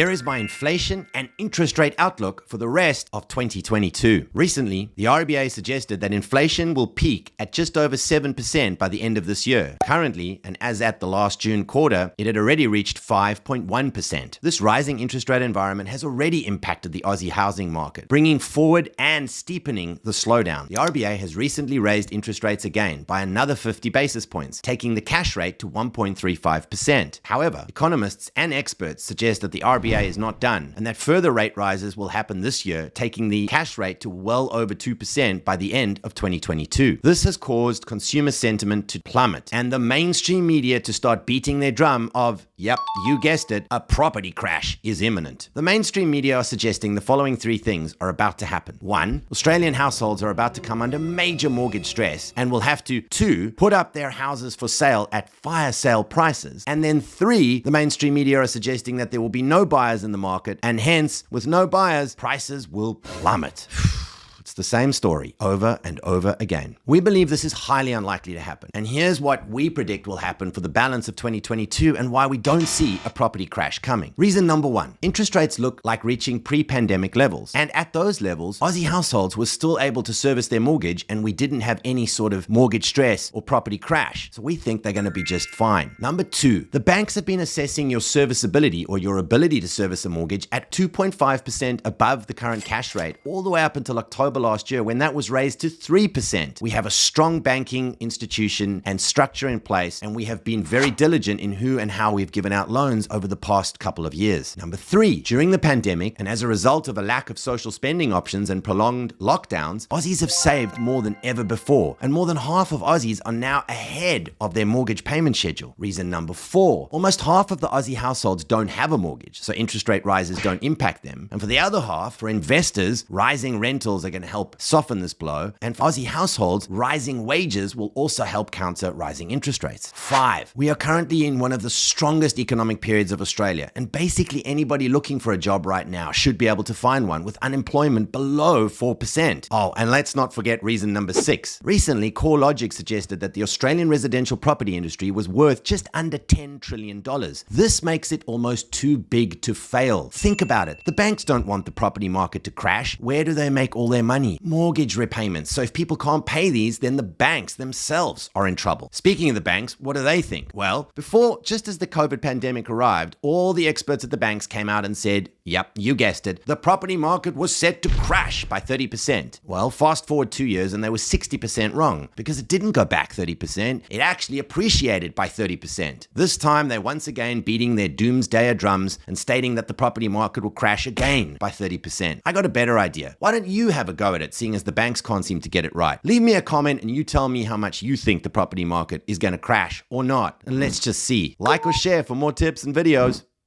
Here is my inflation and interest rate outlook for the rest of 2022. Recently, the RBA suggested that inflation will peak at just over 7% by the end of this year. Currently, and as at the last June quarter, it had already reached 5.1%. This rising interest rate environment has already impacted the Aussie housing market, bringing forward and steepening the slowdown. The RBA has recently raised interest rates again by another 50 basis points, taking the cash rate to 1.35%. However, economists and experts suggest that the RBA is not done and that further rate rises will happen this year, taking the cash rate to well over 2% by the end of 2022. This has caused consumer sentiment to plummet and the mainstream media to start beating their drum of, yep, you guessed it, a property crash is imminent. The mainstream media are suggesting the following three things are about to happen. 1. Australian households are about to come under major mortgage stress and will have to 2. Put up their houses for sale at fire sale prices. And then 3. The mainstream media are suggesting that there will be no buyers in the market and hence, with no buyers, prices will plummet. It's the same story over and over again. We believe this is highly unlikely to happen. And here's what we predict will happen for the balance of 2022 and why we don't see a property crash coming. Reason number 1, interest rates look like reaching pre-pandemic levels. And at those levels, Aussie households were still able to service their mortgage and we didn't have any sort of mortgage stress or property crash. So we think they're going to be just fine. Number 2, the banks have been assessing your serviceability or your ability to service a mortgage at 2.5% above the current cash rate all the way up until October last year when that was raised to 3%. We have a strong banking institution and structure in place, and we have been very diligent in who and how we've given out loans over the past couple of years. Number 3, during the pandemic, and as a result of a lack of social spending options and prolonged lockdowns, Aussies have saved more than ever before, and more than half of Aussies are now ahead of their mortgage payment schedule. Reason number 4, almost half of the Aussie households don't have a mortgage, so interest rate rises don't impact them. And for the other half, for investors, rising rentals are going to help soften this blow, and for Aussie households, rising wages will also help counter rising interest rates. 5, we are currently in one of the strongest economic periods of Australia, and basically anybody looking for a job right now should be able to find one with unemployment below 4%. Oh, and let's not forget reason number 6. Recently, CoreLogic suggested that the Australian residential property industry was worth just under $10 trillion. This makes it almost too big to fail. Think about it. The banks don't want the property market to crash. Where do they make all their money? Mortgage repayments. So if people can't pay these, then the banks themselves are in trouble. Speaking of the banks, what do they think? Well, just as the COVID pandemic arrived, all the experts at the banks came out and said, yep, you guessed it, the property market was set to crash by 30%. Well, fast forward 2 years and they were 60% wrong because it didn't go back 30%. It actually appreciated by 30%. This time, they're once again beating their doomsdayer drums and stating that the property market will crash again by 30%. I got a better idea. Why don't you have a go at it, seeing as the banks can't seem to get it right? Leave me a comment and you tell me how much you think the property market is going to crash or not. And let's just see. Like or share for more tips and videos.